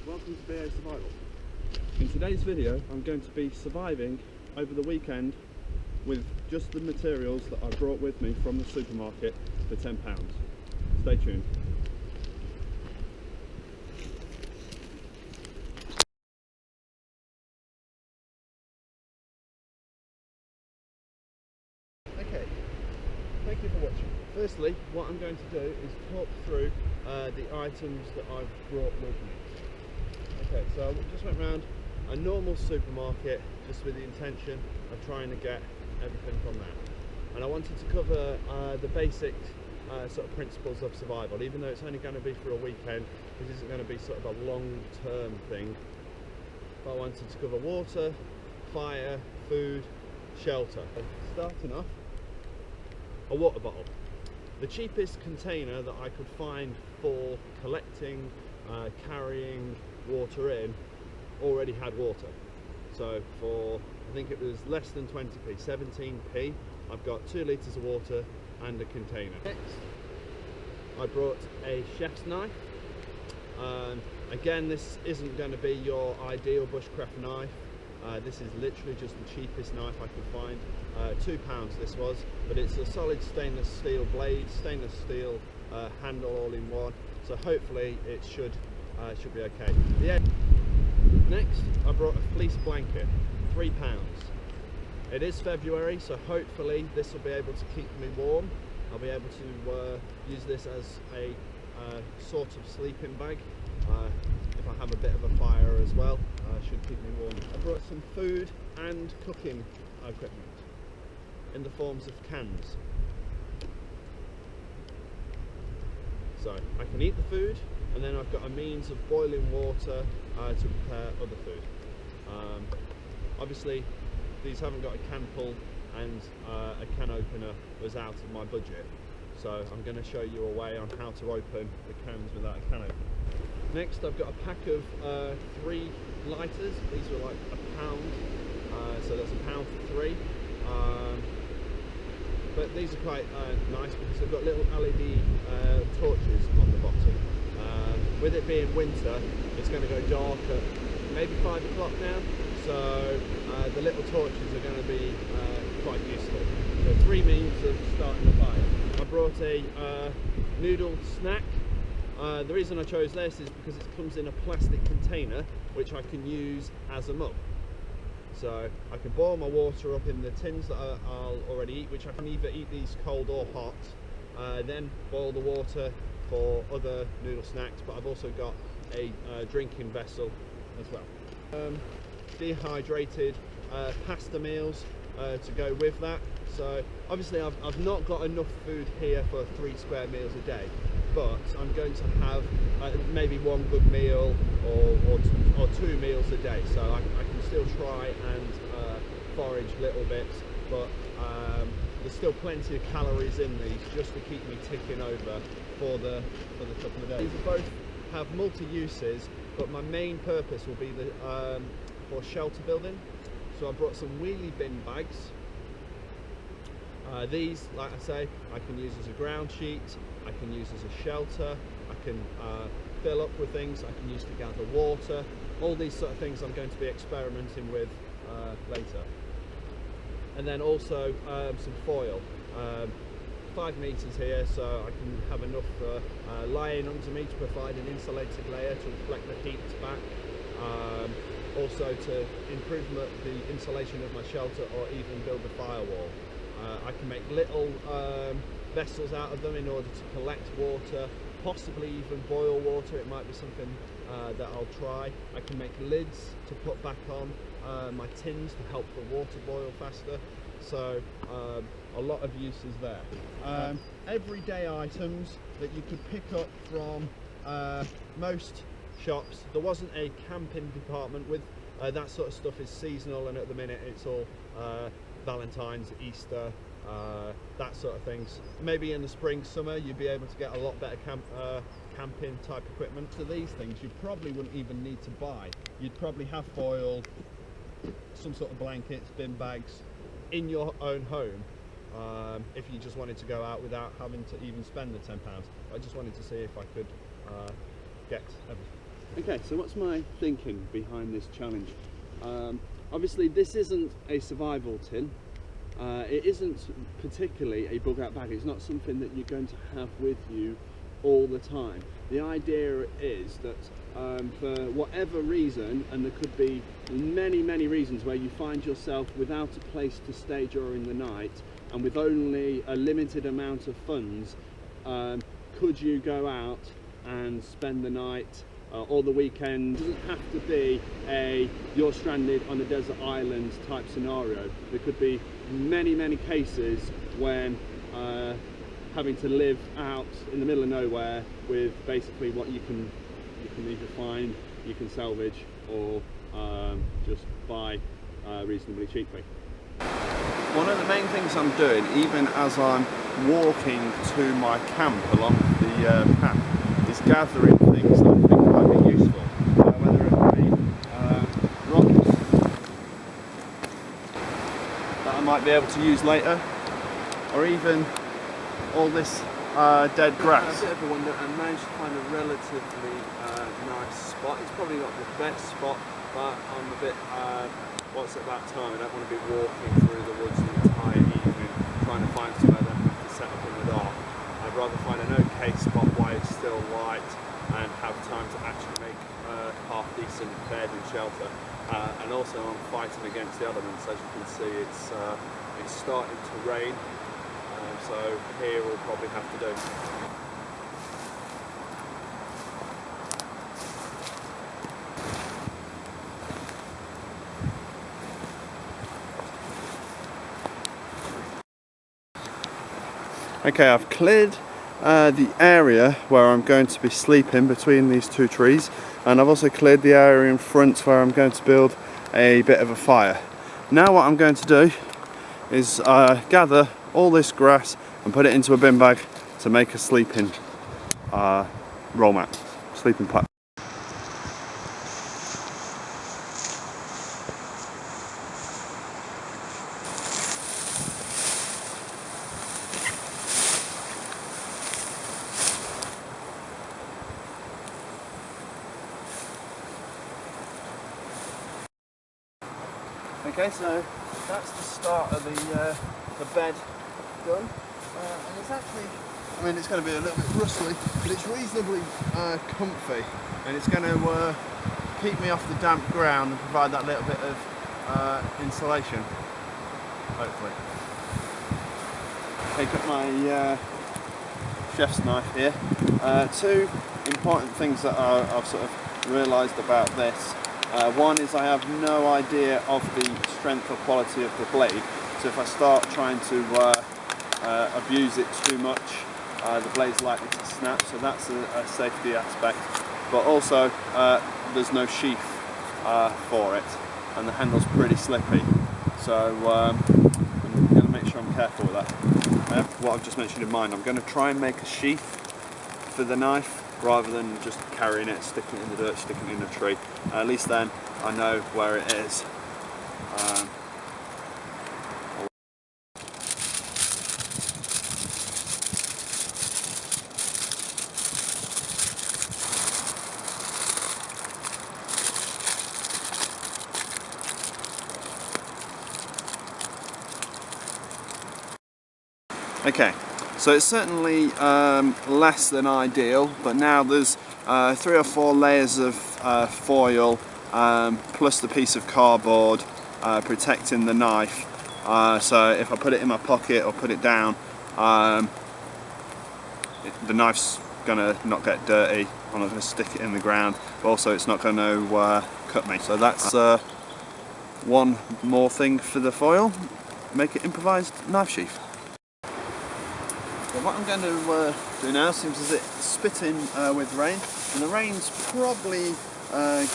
welcome to Basurvival. In today's video I'm going to be surviving over the weekend with just the materials that I brought with me from the supermarket for £10. Stay tuned. Okay, thank you for watching. Firstly, what I'm going to do is talk through the items that I've brought with me. Okay, so I just went around a normal supermarket just with the intention of trying to get everything from that. And I wanted to cover the basic sort of principles of survival, even though it's only going to be for a weekend. This isn't going to be sort of a long-term thing. But I wanted to cover water, fire, food, shelter. Starting off, a water bottle. The cheapest container that I could find for collecting, carrying water in already had water. So for, I think it was less than 20p, 17p, I've got 2 litres of water and a container. Next, I brought a chef's knife. Again, this isn't going to be your ideal bushcraft knife. This is literally just the cheapest knife I could find. £2 this was, but it's a solid stainless steel blade, stainless steel handle all in one, so hopefully it should be okay. Next, I brought a fleece blanket, £3. It is February, so hopefully this will be able to keep me warm. I'll be able to use this as a sort of sleeping bag. If I have a bit of a fire as well, should keep me warm. I brought some food and cooking equipment in the forms of cans. So I can eat the food, and then I've got a means of boiling water to prepare other food. Obviously these haven't got a can pull, and a can opener was out of my budget, so I'm going to show you a way on how to open the cans without a can opener. Next, I've got a pack of 3 lighters. These were like £1, so that's £1 for 3. But these are quite nice because they've got little LED torches on the bottom. With it being winter, it's going to go dark at maybe 5 o'clock now, so the little torches are going to be quite useful. So 3 means of starting the fire. I brought a noodle snack. The reason I chose this is because it comes in a plastic container which I can use as a mug. So I can boil my water up in the tins that I'll already eat, which I can either eat these cold or hot, then boil the water for other noodle snacks, but I've also got a drinking vessel as well. Dehydrated pasta meals to go with that. So obviously I've not got enough food here for 3 square meals a day, but I'm going to have maybe 1 good meal or 2 meals a day, so I can still try and forage little bits, but there's still plenty of calories in these just to keep me ticking over for the couple of days. These both have multi-uses, but my main purpose will be for shelter building. So I brought some wheelie bin bags. These, like I say, I can use as a ground sheet, I can use as a shelter, I can fill up with things, I can use to gather water. All these sort of things I'm going to be experimenting with later. And then also some foil. 5 meters here, so I can have enough lying under me to provide an insulated layer to reflect the heat back. Also to improve the insulation of my shelter, or even build a firewall. I can make little vessels out of them in order to collect water, possibly even boil water. It might be something that I'll try. I can make lids to put back on my tins to help the water boil faster. So a lot of uses there. Everyday items that you could pick up from most shops. There wasn't a camping department with that sort of stuff. Is seasonal, and at the minute it's all Valentine's, Easter, that sort of things. Maybe in the spring, summer, you'd be able to get a lot better camping type equipment. So these things you probably wouldn't even need to buy. You'd probably have foil, some sort of blankets, bin bags in your own home, if you just wanted to go out without having to even spend the £10. I just wanted to see if I could get everything. Okay, so what's my thinking behind this challenge? Obviously this isn't a survival tin. It isn't particularly a bug out bag. It's not something that you're going to have with you all the time. The idea is that for whatever reason, and there could be many reasons where you find yourself without a place to stay during the night and with only a limited amount of funds, could you go out and spend the night or the weekend? It doesn't have to be you're stranded on a desert island type scenario. There could be many cases when having to live out in the middle of nowhere with basically what you can either find, you can salvage, or just buy reasonably cheaply. One of the main things I'm doing, even as I'm walking to my camp along the path, is gathering things that I think might be useful, whether it be rocks that I might be able to use later, or even all this dead grass. A bit of a wonder, and managed to find a relatively nice spot. It's probably not the best spot, but I'm a bit, what's at that time, I don't want to be walking through the woods the entire evening trying to find somewhere that I have to set up in the dark. I'd rather find an okay spot while it's still light and have time to actually make a half decent bed and shelter. And also I'm fighting against the elements. As you can see, it's starting to rain. So here we'll probably have to do. Okay, I've cleared the area where I'm going to be sleeping between these two trees, and I've also cleared the area in front where I'm going to build a bit of a fire. Now what I'm going to do is gather all this grass and put it into a bin bag to make a sleeping roll mat, sleeping platform. Okay, so that's the start of the bed done, and it's actually, I mean, it's going to be a little bit rustly, but it's reasonably comfy, and it's going to keep me off the damp ground and provide that little bit of insulation, hopefully. Take up my chef's knife here. Two important things that I've sort of realised about this. One is I have no idea of the strength or quality of the blade, so if I start trying to abuse it too much, the blade's likely to snap, so that's a safety aspect. But also there's no sheath for it, and the handle's pretty slippy, so I'm going to make sure I'm careful with that. What I've just mentioned in mind, I'm going to try and make a sheath for the knife rather than just carrying it, sticking it in the dirt, sticking it in a tree. At least then I know where it is. Okay, so it's certainly less than ideal, but now there's 3 or 4 layers of foil plus the piece of cardboard protecting the knife, so if I put it in my pocket or put it down, the knife's gonna not get dirty. I'm not going to stick it in the ground, but also it's not going to cut me. So that's one more thing for the foil, make it improvised knife sheath. Well, what I'm going to do now, seems as it's spitting with rain, and the rain's probably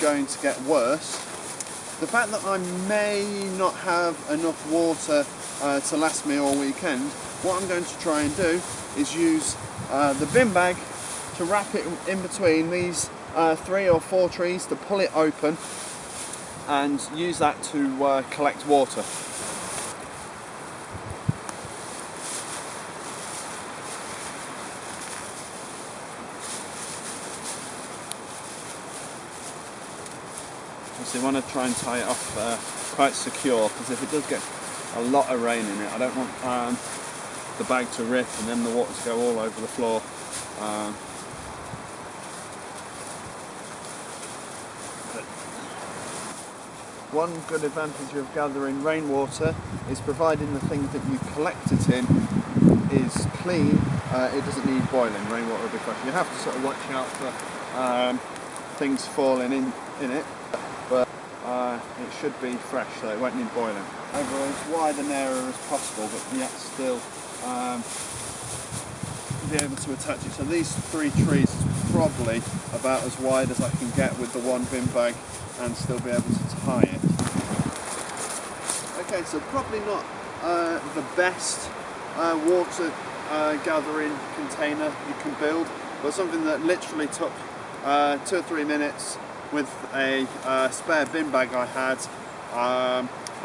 going to get worse. The fact that I may not have enough water to last me all weekend, what I'm going to try and do is use the bin bag to wrap it in between these 3 or 4 trees to pull it open and use that to collect water. So you want to try and tie it off quite secure, because if it does get a lot of rain in it, I don't want the bag to rip and then the water to go all over the floor. One good advantage of gathering rainwater is, providing the thing that you collect it in is clean, it doesn't need boiling. Rainwater will be fresh. You have to sort of watch out for things falling in it, but it should be fresh, so it won't need boiling. Overall, as wide and narrow as possible, but yet still be able to attach it. So these 3 trees is probably about as wide as I can get with the one bin bag and still be able to tie it. Okay, so probably not the best water gathering container you can build, but something that literally took 2 or 3 minutes with a spare bin bag I had.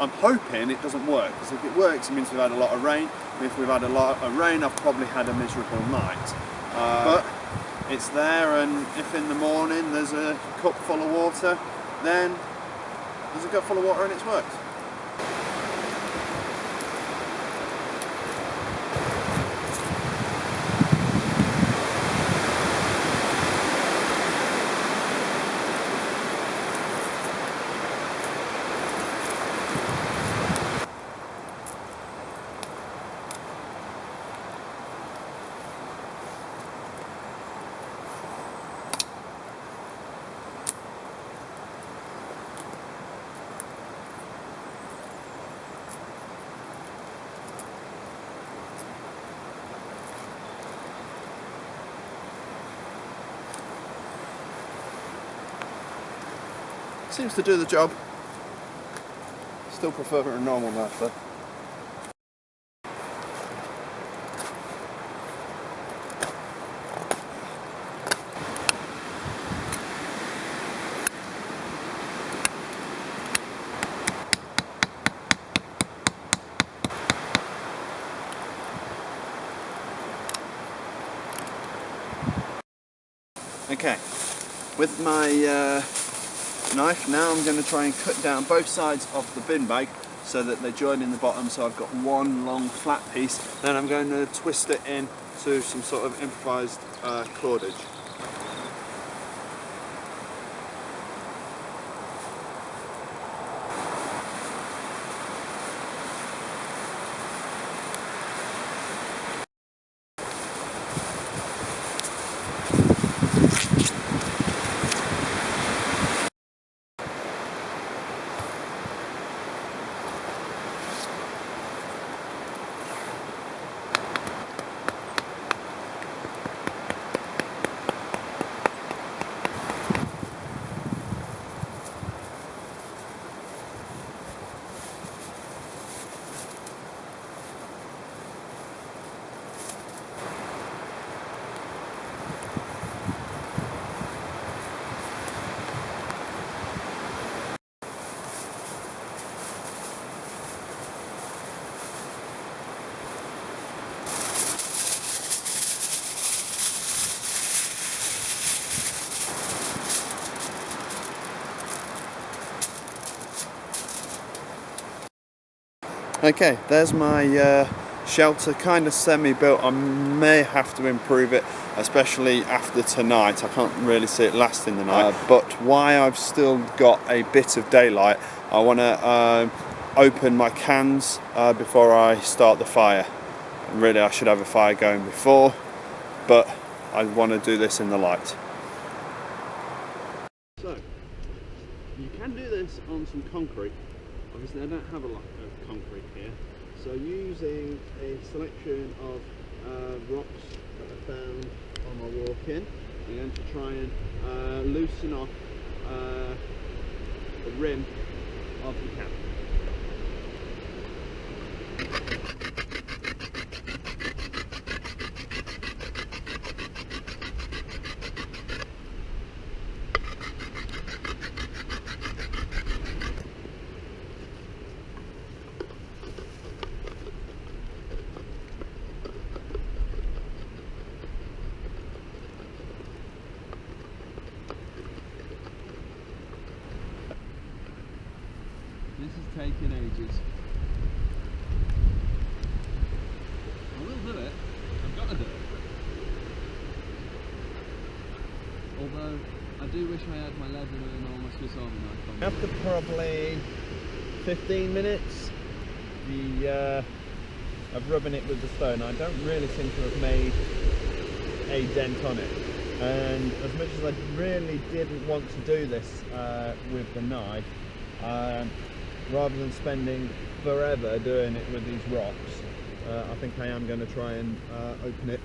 I'm hoping it doesn't work, because if it works it means we've had a lot of rain, and if we've had a lot of rain I've probably had a miserable night. But it's there, and if in the morning there's a cup full of water, then there's a cup full of water and it's worked. Seems to do the job. Still prefer a normal knife though. Okay, with my knife now I'm going to try and cut down both sides of the bin bag so that they join in the bottom, so I've got one long flat piece. Then I'm going to twist it in to some sort of improvised cordage. Okay, there's my shelter, kind of semi-built. I may have to improve it, especially after tonight. I can't really see it lasting the night, but while I've still got a bit of daylight, I want to open my cans before I start the fire. And really I should have a fire going before, but I want to do this in the light. So, you can do this on some concrete. Obviously I don't have a lot of concrete here, so using a selection of rocks that I found on my walk in, I'm going to try and loosen off the rim of the cap. taking ages. I will do it. I've got to do it. Although I do wish I had my leather and all my Swiss Army knife on. After probably 15 minutes of rubbing it with the stone, I don't really seem to have made a dent on it. And as much as I really didn't want to do this with the knife, rather than spending forever doing it with these rocks, I think I am going to try and open it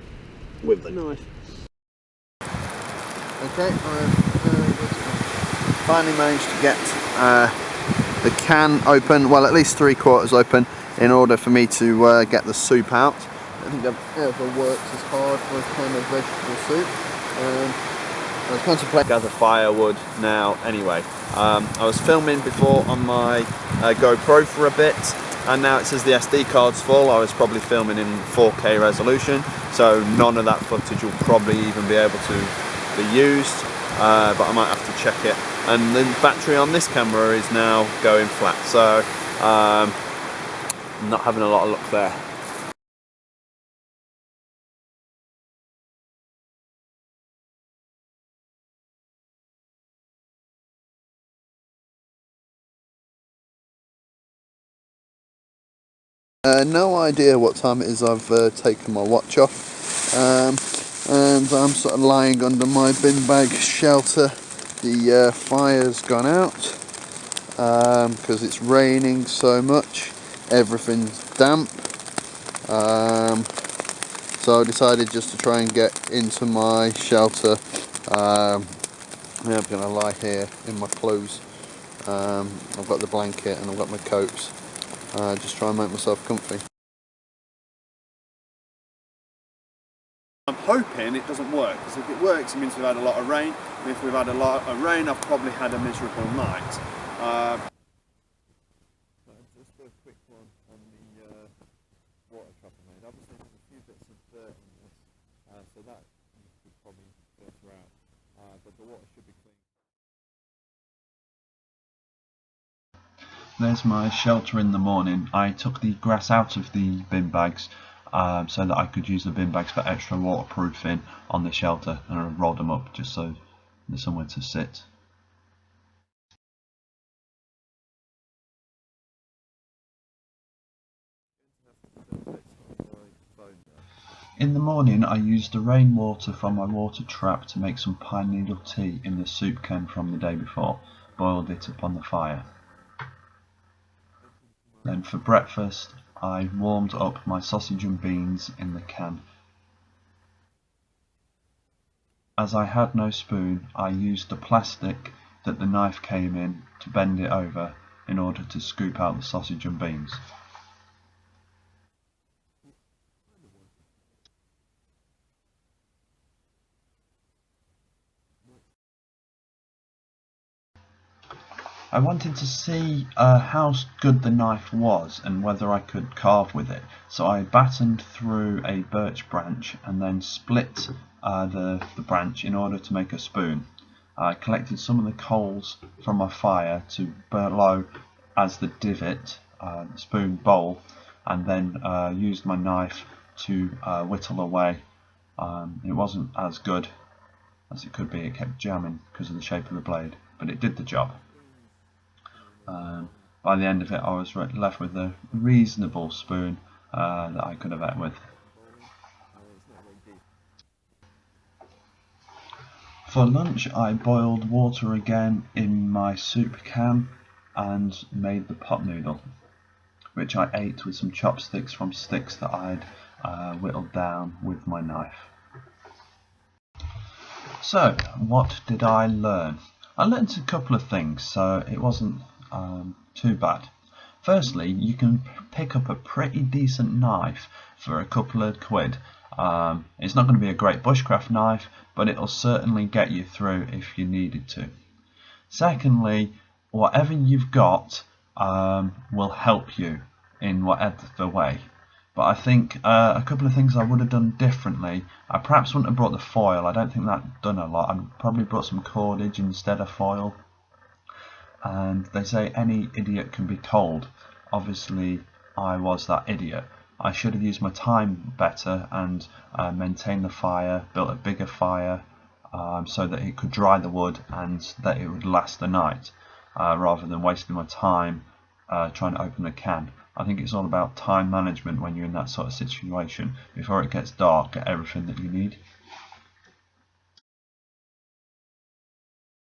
with the knife. Okay, I've finally managed to get the can open, well at least 3/4 open, in order for me to get the soup out. I think I've ever worked as hard for a can of vegetable soup. I was contemplating gather firewood now anyway. I was filming before on my GoPro for a bit, and now it says the SD card's full. I was probably filming in 4K resolution, so none of that footage will probably even be able to be used, but I might have to check it. And the battery on this camera is now going flat, so I'm not having a lot of luck there. No idea what time it is. I've taken my watch off, and I'm sort of lying under my bin bag shelter. The fire's gone out because it's raining so much, everything's damp, so I decided just to try and get into my shelter. I'm going to lie here in my clothes. I've got the blanket and I've got my coats. Just try and make myself comfy. I'm hoping it doesn't work, because if it works it means we've had a lot of rain, and if we've had a lot of rain I've probably had a miserable night. Just a quick one on the water trap I made. Obviously there's a few bits of dirt in this, so that you could probably filter out, but the water should be clean. There's my shelter in the morning. I took the grass out of the bin bags so that I could use the bin bags for extra waterproofing on the shelter, and I rolled them up just so there's somewhere to sit. In the morning I used the rainwater from my water trap to make some pine needle tea in the soup can from the day before, boiled it upon the fire. Then for breakfast I warmed up my sausage and beans in the can. As I had no spoon, I used the plastic that the knife came in to bend it over in order to scoop out the sausage and beans. I wanted to see how good the knife was and whether I could carve with it, so I battened through a birch branch and then split the branch in order to make a spoon. I collected some of the coals from my fire to below as the divot, spoon bowl, and then used my knife to whittle away. It wasn't as good as it could be, it kept jamming because of the shape of the blade, but it did the job. By the end of it I was left with a reasonable spoon that I could have ate with. For lunch I boiled water again in my soup can and made the pot noodle, which I ate with some chopsticks from sticks that I'd whittled down with my knife. So, what did I learn? I learned a couple of things, so it wasn't too bad. Firstly, you can pick up a pretty decent knife for a couple of quid. It's not going to be a great bushcraft knife, but it'll certainly get you through if you needed to. Secondly, whatever you've got will help you in whatever way. But I think a couple of things I would have done differently. I perhaps wouldn't have brought the foil. I don't think that done a lot. I'd probably brought some cordage instead of foil. and they say any idiot can be told. Obviously I was that idiot. I should have used my time better and maintained the fire, built a bigger fire so that it could dry the wood and that it would last the night, rather than wasting my time trying to open a can. I think it's all about time management when you're in that sort of situation. Before it gets dark, get everything that you need.